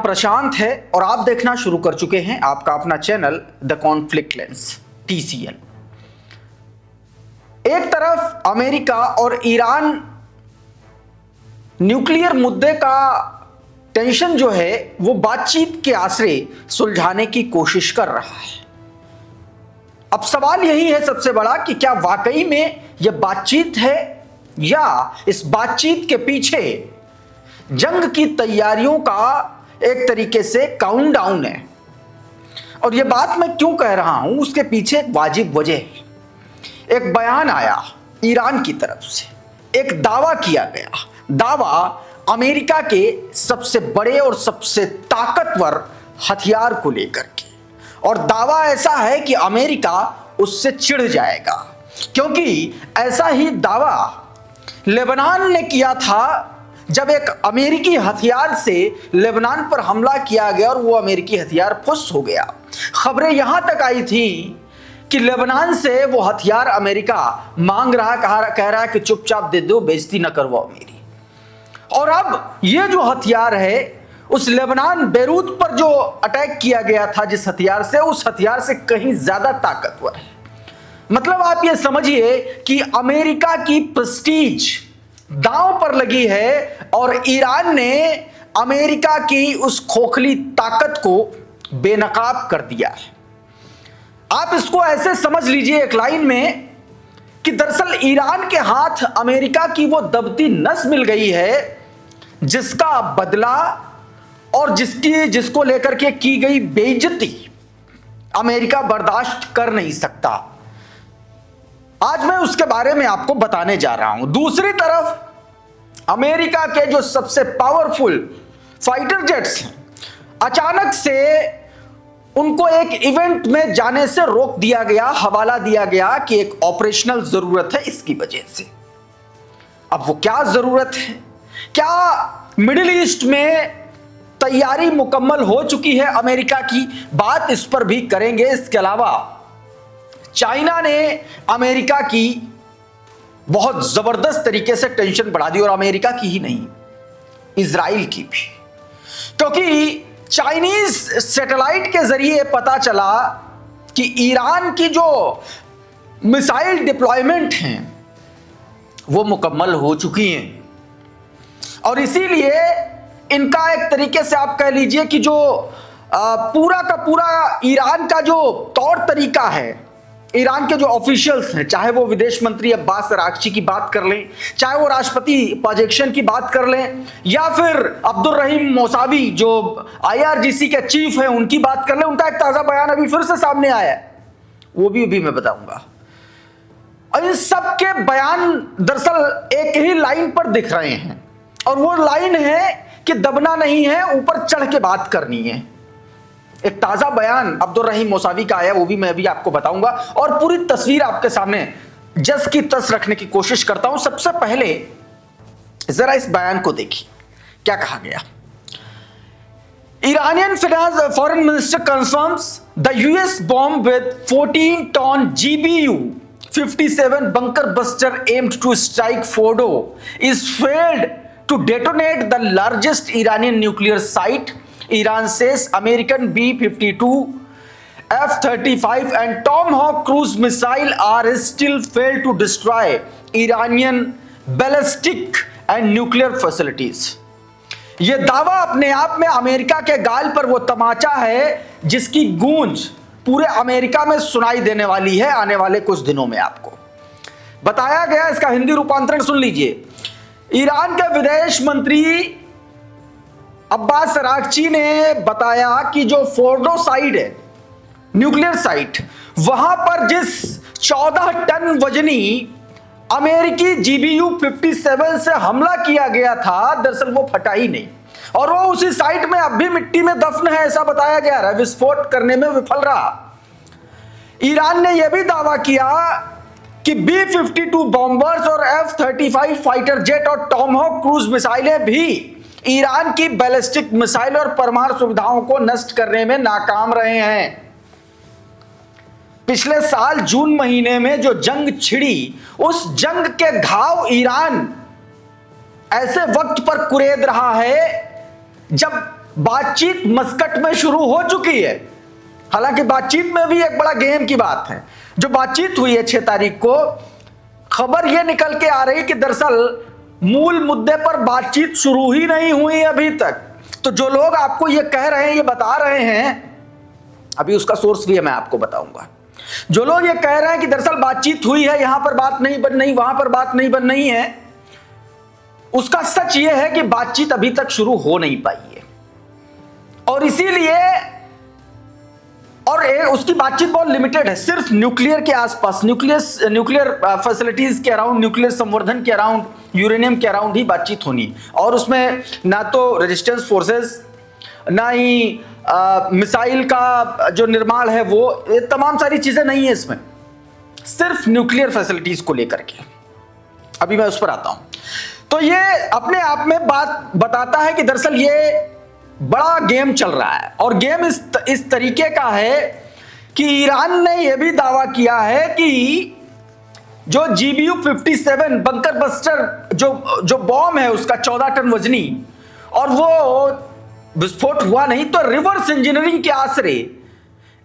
प्रशांत है और आप देखना शुरू कर चुके हैं आपका अपना channel the conflict lens TCL। एक तरफ अमेरिका और ईरान न्यूक्लियर मुद्दे का टेंशन जो है वो बातचीत के आसरे सुलझाने की कोशिश कर रहा है। अब सवाल यही है सबसे बड़ा कि क्या वाकई में यह बातचीत है या इस बातचीत के पीछे जंग की तैयारियों का एक तरीके से काउंटडाउन है। और यह बात मैं क्यों कह रहा हूं, उसके पीछे एक वाजिब वजह है। एक बयान आया ईरान की तरफ से, एक दावा किया गया, दावा अमेरिका के सबसे बड़े और सबसे ताकतवर हथियार को लेकर के, और दावा ऐसा है कि अमेरिका उससे चिढ़ जाएगा, क्योंकि ऐसा ही दावा लेबनान ने किया था जब एक अमेरिकी हथियार से लेबनान पर हमला किया गया और वो अमेरिकी हथियार फुस हो गया। खबरें यहां तक आई थी कि लेबनान से वो हथियार अमेरिका मांग रहा, कह रहा है कि चुपचाप दे दो, बेइज्जती न करवाओ मेरी। और अब ये जो हथियार है, उस लेबनान बेरूत पर जो अटैक किया गया था जिस हथियार से, उस हथियार से कहीं ज्यादा ताकतवर है। मतलब आप ये समझिए कि अमेरिका की प्रेस्टीज दांव पर लगी है और ईरान ने अमेरिका की उस खोखली ताकत को बेनकाब कर दिया है। आप इसको ऐसे समझ लीजिए एक लाइन में कि दरअसल ईरान के हाथ अमेरिका की वो दबती नस मिल गई है जिसका बदला और जिसको लेकर के की गई बेइज्जती अमेरिका बर्दाश्त कर नहीं सकता। आज मैं उसके बारे में आपको बताने जा रहा हूं। दूसरी तरफ अमेरिका के जो सबसे पावरफुल फाइटर जेट्स हैं, अचानक से उनको एक इवेंट में जाने से रोक दिया गया, हवाला दिया गया कि एक ऑपरेशनल जरूरत है इसकी वजह से। अब वो क्या जरूरत है? क्या मिडिल ईस्ट में तैयारी मुकम्मल हो चुकी है अमेरिका की? बात इस पर भी करेंगे। इसके अलावा चाइना ने अमेरिका की बहुत जबरदस्त तरीके से टेंशन बढ़ा दी, और अमेरिका की ही नहीं, इजराइल की भी, क्योंकि चाइनीज सैटेलाइट के जरिए पता चला कि ईरान की जो मिसाइल डिप्लॉयमेंट हैं वो मुकम्मल हो चुकी हैं, और इसीलिए इनका एक तरीके से आप कह लीजिए कि जो पूरा का पूरा ईरान का जो तौर तरीका है, ईरान के जो ऑफिशियल्स हैं, चाहे वो विदेश मंत्री अब्बास अरागची की बात कर लें, चाहे वो राष्ट्रपति पाजेक्शन की बात कर लें, या फिर अब्दुल रहीम मौसावी जो IRGC के चीफ हैं उनकी बात कर लें, उनका एक ताजा बयान अभी फिर से सामने आया है, वो भी अभी मैं बताऊंगा। और इन सब के बयान दरअसल एक ही लाइन पर दिख रहे हैं, और वो लाइन है कि दबना नहीं है, ऊपर चढ़ के बात करनी है। एक ताजा बयान अब्दुल रहीम मौसावी का आया, वो भी मैं अभी आपको बताऊंगा, और पूरी तस्वीर आपके सामने जस की तस रखने की कोशिश करता हूं। सबसे पहले जरा इस बयान को देखिए, क्या कहा गया। Iranian foreign minister confirms the US bomb with 14-ton GBU 57 bunker buster aimed to strike Fordo is failed to detonate the largest Iranian nuclear site. Iran says American B-52, F-35 and Tomahawk cruise missile are still failed to destroy Iranian ballistic and nuclear facilities. यह दावा अपने आप में America के गाल पर वो तमाचा है जिसकी गूंज पूरे अमेरिका में सुनाई देने वाली है आने वाले कुछ दिनों में। आपको बताया गया, इसका हिंदी रूपांतरण सुन लीजिए। ईरान के विदेश मंत्री अब्बास अरागची ने बताया कि जो फोर्डो साइट है, न्यूक्लियर साइट, वहां पर जिस 14 टन वजनी अमेरिकी GBU 57 से हमला किया गया था, दरअसल वो फटा ही नहीं, और वो उसी साइट में अब भी मिट्टी में दफन है, ऐसा बताया जा रहा है, विस्फोट करने में विफल रहा। ईरान ने यह भी दावा किया कि B-52 बॉम्बर्स और F-35 फाइटर जेट और टॉमहॉक क्रूज मिसाइलें भी ईरान की बैलिस्टिक मिसाइल और परमाणु सुविधाओं को नष्ट करने में नाकाम रहे हैं। पिछले साल जून महीने में जो जंग छिड़ी, उस जंग के घाव ईरान ऐसे वक्त पर कुरेद रहा है जब बातचीत मस्कट में शुरू हो चुकी है। हालांकि बातचीत में भी एक बड़ा गेम की बात है। जो बातचीत हुई है 6 तारीख को, खबर यह निकल के आ रही कि दरअसल मूल मुद्दे पर बातचीत शुरू ही नहीं हुई अभी तक। तो जो लोग आपको ये कह रहे हैं, ये बता रहे हैं, अभी उसका सोर्स भी है, मैं आपको बताऊंगा। जो लोग ये कह रहे हैं कि दरअसल बातचीत हुई है, यहां पर बात नहीं बन रही, वहां पर बात नहीं बन रही है, उसका सच ये है कि बातचीत अभी तक शुरू हो नहीं पाई है। और इसीलिए उसकी बातचीत बहुत लिमिटेड है, सिर्फ न्यूक्लियर के आसपास, न्यूक्लियर फैसिलिटीज के अराउंड, न्यूक्लियर संवर्धन के अराउंड, यूरेनियम के अराउंड ही बातचीत होनी। और उसमें ना तो रेजिस्टेंस फोर्सेस, ना ही मिसाइल का जो निर्माण है वो, ये तमाम सारी चीजें नहीं है इसमें, सिर्फ न्यूक्लियर फैसिलिटीज को लेकर के। अभी मैं उस पर आता हूं। तो ये अपने आप में बात बताता है कि दरअसल ये बड़ा गेम चल रहा है। और गेम इस तरीके का है कि ईरान ने यह भी दावा किया है कि जो GBU-57 बंकर बस्टर जो बॉम्ब है उसका 14 टन वजनी, और वो विस्फोट हुआ नहीं तो रिवर्स इंजीनियरिंग के आसरे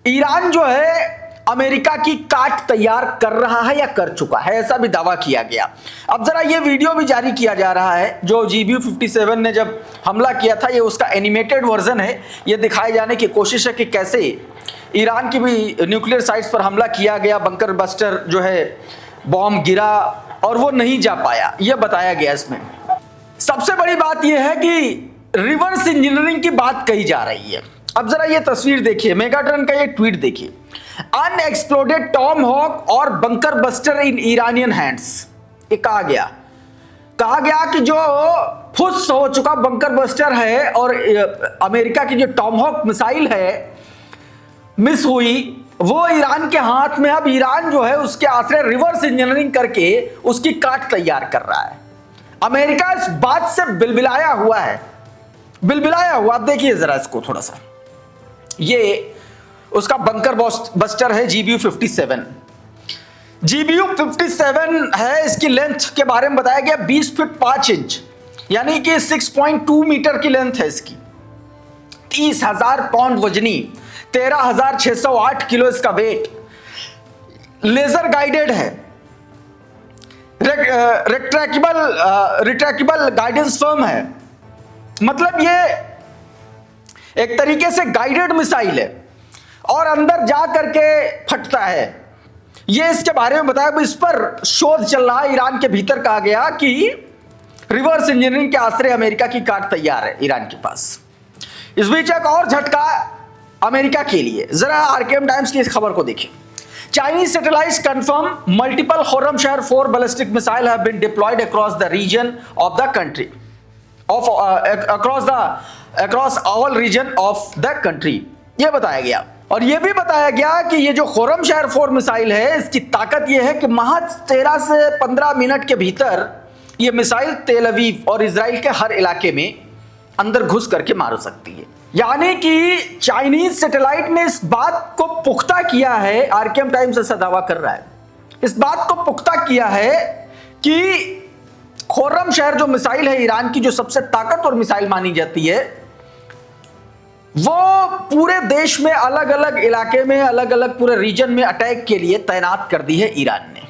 ईरान जो है अमेरिका की काट तैयार कर रहा है या कर चुका है, ऐसा भी दावा किया गया। अब जरा ये वीडियो भी जारी किया जा रहा है जो GBU-57 ने जब हमला किया था, ये उसका एनिमेटेड वर्जन है। ये दिखाए जाने की कोशिश है कि कैसे ईरान की भी न्यूक्लियर साइट्स पर हमला किया गया, बंकर बस्टर जो है बॉम्ब गिरा और वो नहीं जा पाया, यह बताया गया इसमें। सबसे बड़ी बात यह है कि रिवर्स इंजीनियरिंग की बात कही जा रही है। अब जरा ये तस्वीर देखिए, मेगाट्रॉन का ये ट्वीट देखिए, अनएक्सप्लोडेड टॉम हॉक और बंकर बस्टर इन ईरानियन हैंड्स। ये कहा गया कि जो फुस हो चुका बंकर बस्टर है और अमेरिका की जो टॉम हॉक मिसाइल है मिस हुई, वो ईरान के हाथ में। अब ईरान जो है उसके आश्रय रिवर्स इंजीनियरिंग करके उसकी काट तैयार कर रहा है। अमेरिका इस बात से बिलबिलाया हुआ है, आप देखिए जरा इसको थोड़ा सा। ये उसका बंकर बस्टर है GBU-57। GBU-57 है, इसकी लेंथ के बारे में बताया गया 20 फीट 5 इंच, यानी कि 6.2 मीटर की लेंथ है इसकी, 30,000 पाउंड वजनी, 13,608 किलो इसका वेट, लेजर गाइडेड है, रिट्रैक्टेबल गाइडेंस फर्म है। मतलब ये एक तरीके से गाइडेड मिसाइल है और अंदर जा करके फटता है। ये इसके बारे में बताया, इस पर शोध चल रहा है ईरान के भीतर। कहा गया कि रिवर्स इंजीनियरिंग के आश्रय अमेरिका की काट तैयार है ईरान के पास। इस बीच एक और झटका अमेरिका के लिए, जरा आरकेएम टाइम्स की इस खबर को देखिए। Chinese satellites confirm multiple Khorramshahr 4 ballistic missile have been deployed across the region of the country across all region of the country, ये बताया गया। और ये भी बताया गया कि ये जो खोरमशहर 4 मिसाइल है, इसकी ताकत ये है कि महज 13 से 15 मिनट के भीतर ये मिसाइल तेल अवीव और इजराइल के हर इलाके में अंदर घुस करके मार सकती है। यानी कि चाइनीज सैटेलाइट ने इस बात को पुख्ता किया है, आरकेएम टाइम्स ऐसा दावा कर रहा है, इस बात को पुख्ता किया है कि खोरमशहर जो मिसाइल है ईरान की, जो सबसे ताकतवर मिसाइल मानी जाती है, वो पूरे देश में अलग अलग इलाके में, अलग अलग पूरे रीजन में अटैक के लिए तैनात कर दी है ईरान ने।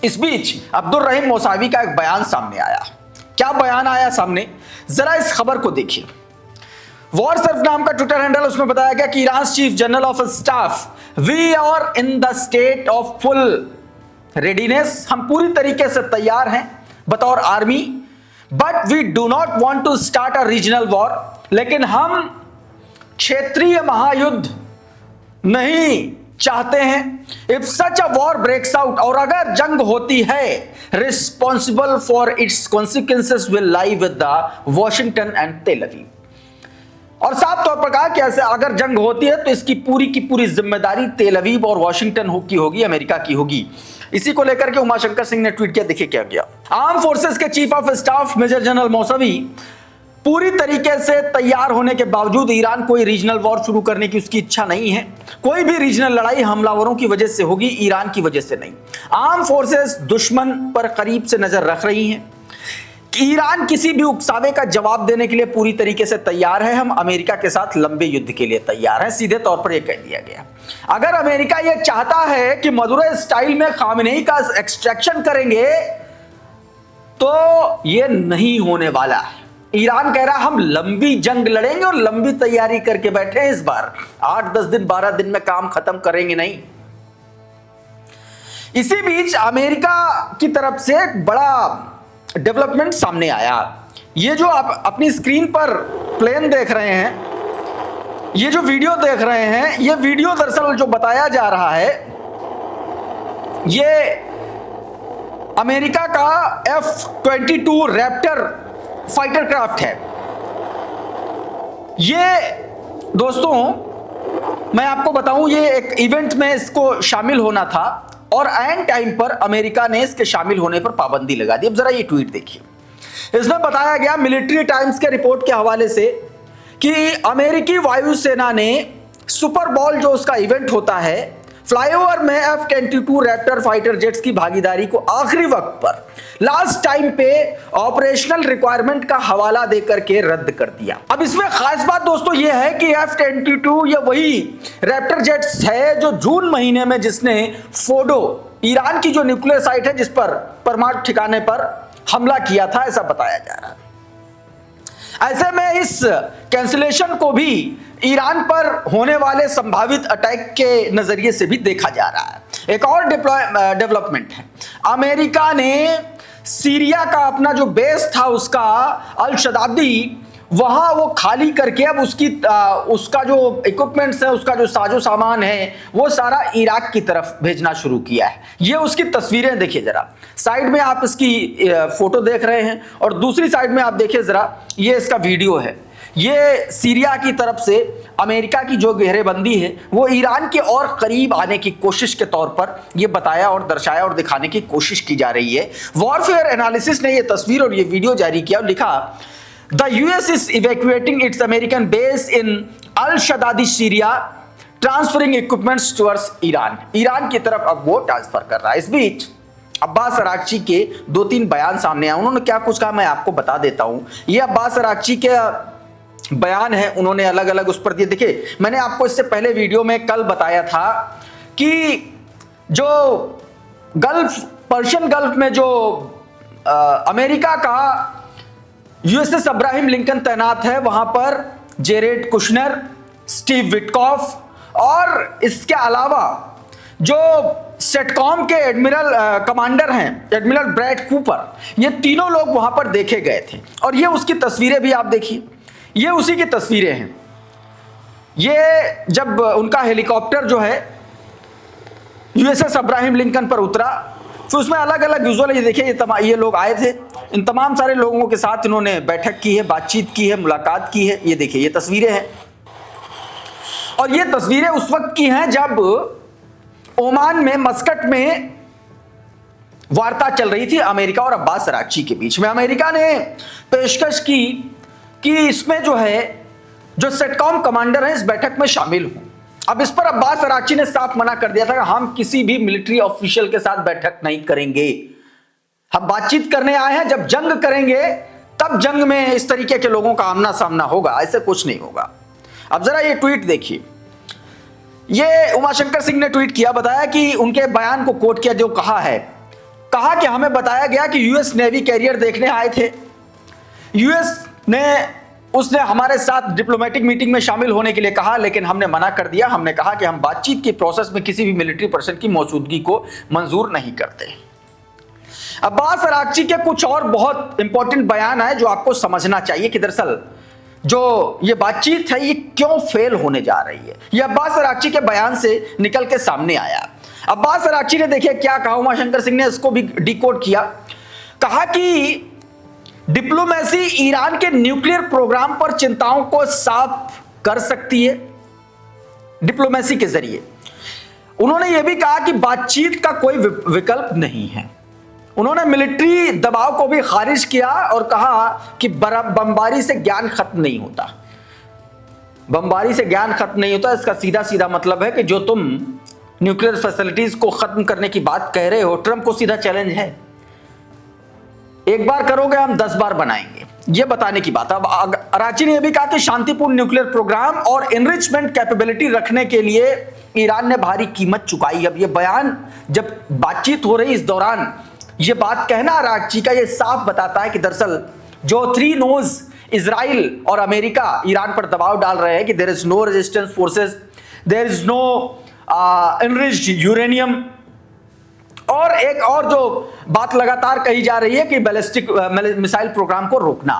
इस बीच अब्दुल रहीम मौसावी का एक बयान सामने आया। क्या बयान आया सामने, जरा इस खबर को देखिए। वॉर सर्फ नाम का ट्विटर हैंडल, उसमें बताया गया कि Iran chief general of staff, we are in the state of full readiness, हम पूरी तरीके से तैयार हैं बतौर army, but we do not want to start a regional war, लेकिन हम क्षेत्रीय महायुद्ध नहीं चाहते हैं। If such a war breaks out, और अगर जंग होती है, responsible for its consequences will lie with the Washington and Tel Aviv. और साफ तौर पर कहा कि ऐसे अगर जंग होती है तो इसकी पूरी की पूरी जिम्मेदारी तेल अवीव और वॉशिंगटन की होगी, अमेरिका की होगी। इसी को लेकर के उमाशंकर सिंह ने ट्वीट किया, देखिए क्या किया। आर्म फोर्सेस के chief of staff major general Mousavi पूरी तरीके से तैयार होने के बावजूद ईरान कोई रीजनल वॉर शुरू करने की उसकी इच्छा नहीं है। कोई भी रीजनल लड़ाई हमलावरों की वजह से होगी, ईरान की वजह से नहीं। आर्म फोर्सेस दुश्मन पर करीब से नजर रख रही हैं। कि ईरान किसी भी उकसावे का जवाब देने के लिए पूरी तरीके से तैयार है, हम अमेरिका के साथ लंबे युद्ध के लिए तैयार हैं, सीधे तौर पर यह कह दिया गया। अगर अमेरिका यह चाहता है कि मदुरै स्टाइल में खामेनेई का एक्सट्रैक्शन करेंगे तो यह नहीं होने वाला है। ईरान कह रहा हम लंबी जंग लड़ेंगे और लंबी तैयारी करके बैठे हैं, इस बार 8-10 दिन 12 दिन में काम खत्म करेंगे नहीं। इसी बीच अमेरिका की तरफ से एक बड़ा डेवलपमेंट सामने आया। ये जो आप अपनी स्क्रीन पर प्लेन देख रहे हैं, ये जो वीडियो देख रहे हैं, ये वीडियो दरअसल जो बताया जा रहा है ये अमेरिका का F-22 रैप्टर फाइटर क्राफ्ट है। ये दोस्तों मैं आपको बताऊं, ये एक इवेंट में इसको शामिल होना था और एंड टाइम पर अमेरिका ने इसके शामिल होने पर पाबंदी लगा दी। अब जरा ये ट्वीट देखिए, इसमें बताया गया मिलिट्री टाइम्स के रिपोर्ट के हवाले से कि अमेरिकी वायुसेना ने सुपर बॉल जो उसका इवेंट होता है, फ्लाईओवर में F-22 रैप्टर फाइटर जेट्स की भागीदारी को आखिरी वक्त पर लास्ट टाइम पे ऑपरेशनल रिक्वायरमेंट का हवाला देकर के रद्द कर दिया। अब इसमें खास बात दोस्तों यह है कि F-22 ये वही रैप्टर जेट्स है जो जून महीने में जिसने फोडो, ईरान की जो न्यूक्लियर साइट है जिस पर परमाणु ठिकाने पर हमला किया था, ऐसा बताया जा रहा है। ऐसे में इस कैंसिलेशन को भी ईरान पर होने वाले संभावित अटैक के नजरिए से भी देखा जा रहा है। एक और डेवलपमेंट है, अमेरिका ने सीरिया का अपना जो बेस था उसका अल शदादी, वहां वो खाली करके अब उसका जो इक्विपमेंट्स है, उसका जो साजो सामान है, वो सारा इराक की तरफ भेजना शुरू किया है। ये उसकी तस्वीरें देखिए जरा, साइड में आप इसकी फोटो देख रहे हैं और दूसरी साइड में आप देखिए जरा, ये इसका वीडियो है। ये सीरिया की तरफ से अमेरिका की जो घेरेबंदी है वो ईरान के और करीब आने की कोशिश के तौर पर ये बताया और दर्शाया और दिखाने की कोशिश की जा रही है। वॉरफेयर एनालिसिस ने ये तस्वीर और ये वीडियो जारी किया और लिखा, The US is evacuating its American base in Al-Shadadi, Syria, transferring equipments towards Iran. Iran की तरफ अब वो ट्रांसफर कर रहा है। इस बीच अब्बास अरागची के 2-3 बयान सामने आए। उन्होंने क्या कुछ कहा मैं आपको बता देता हूं। ये अब्बास अरागची के बयान है, उन्होंने अलग अलग उस पर दिए। देखिए, मैंने आपको इससे पहले वीडियो में कल बताया था कि जो पर्शियन गल्फ में जो अमेरिका का यूएसएस अब्राहम लिंकन तैनात है, वहां पर जेरेड कुशनर, स्टीव विटकॉफ और इसके अलावा जो सेटकॉम के कमांडर हैं एडमिरल ब्रैड कूपर, ये तीनों लोग वहां पर देखे गए थे। और ये उसकी तस्वीरें भी आप देखिए, ये उसी की तस्वीरें हैं। ये जब उनका हेलीकॉप्टर जो है यूएसएस अब्राहम लिंकन पर उतरा, तो उसमें अलग अलग विजुअल ये देखिए, ये लोग आए थे, इन तमाम सारे लोगों के साथ इन्होंने बैठक की है, बातचीत की है, मुलाकात की है। ये देखिए, ये तस्वीरें हैं और ये तस्वीरें उस वक्त की हैं जब ओमान में मस्कट में वार्ता चल रही थी अमेरिका और अब्बास अरागची के बीच में। अमेरिका ने पेशकश की कि इसमें जो है जो सेटकॉम कमांडर हैं इस बैठक में शामिल हों। अब इस पर अब्बास अरागची ने साफ मना कर दिया था कि हम किसी भी मिलिट्री ऑफिशियल के साथ बैठक नहीं करेंगे, हम बातचीत करने आए हैं, जब जंग करेंगे तब जंग में इस तरीके के लोगों का आमना सामना होगा, ऐसे कुछ नहीं होगा। अब जरा ये ट्वीट देखिए, ये उमाशंकर सिंह ने ट्वीट किया, बताया कि उनके बयान को कोट किया, जो कहा है, कहा कि हमें बताया गया कि यूएस नेवी कैरियर देखने आए थे, यूएस ने उसने हमारे साथ डिप्लोमेटिक मीटिंग में शामिल होने के लिए कहा, लेकिन हमने मना कर दिया। हमने कहा कि हम बातचीत की प्रोसेस में किसी भी मिलिट्री पर्सन की मौजूदगी को मंजूर नहीं करते। अब्बास अरागची के कुछ और बहुत इंपॉर्टेंट बयान है जो आपको समझना चाहिए कि दरअसल जो ये बातचीत है ये क्यों फेल होने जा रही है। ये अब्बास अरागची के बयान से निकल के सामने आया। अब्बास अरागची ने देखिए क्या कहा, उमाशंकर सिंह ने इसको भी डिकोड किया। कहा कि डिप्लोमेसी ईरान के न्यूक्लियर प्रोग्राम पर चिंताओं को साफ कर सकती है डिप्लोमेसी के जरिए। उन्होंने यह भी कहा कि बातचीत का कोई विकल्प नहीं है। उन्होंने मिलिट्री दबाव को भी खारिज किया और कहा कि बमबारी से ज्ञान खत्म नहीं होता। बमबारी से ज्ञान खत्म नहीं होता, इसका सीधा सीधा मतलब है कि जो तुम न्यूक्लियर फैसिलिटीज को खत्म करने की बात कह रहे हो, ट्रंप को सीधा चैलेंज है एक बार करोगे हम 10 बार बनाएंगे, ये बताने की बात। अब अराची ने यह भी कहा कि शांतिपूर्ण न्यूक्लियर प्रोग्राम और एनरिचमेंट कैपेबिलिटी रखने के लिए ईरान ने भारी कीमत चुकाई। अब ये बयान जब बातचीत हो रही इस दौरान ये बात कहना अराची का ये साफ बताता है कि दरअसल जो थ्री नोज इजराइल और अमेरिका ईरान पर दबाव डाल रहे हैं कि there is no resistance forces, there is no enriched uranium, और एक और जो बात लगातार कही जा रही है कि बैलिस्टिक मिसाइल प्रोग्राम को रोकना,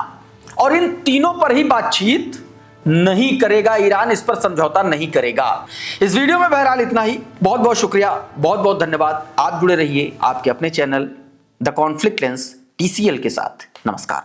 और इन तीनों पर ही बातचीत नहीं करेगा ईरान, इस पर समझौता नहीं करेगा। इस वीडियो में बहरहाल इतना ही। बहुत बहुत शुक्रिया, बहुत बहुत धन्यवाद। आप जुड़े रहिए आपके अपने channel the conflict lens TCL के साथ। नमस्कार।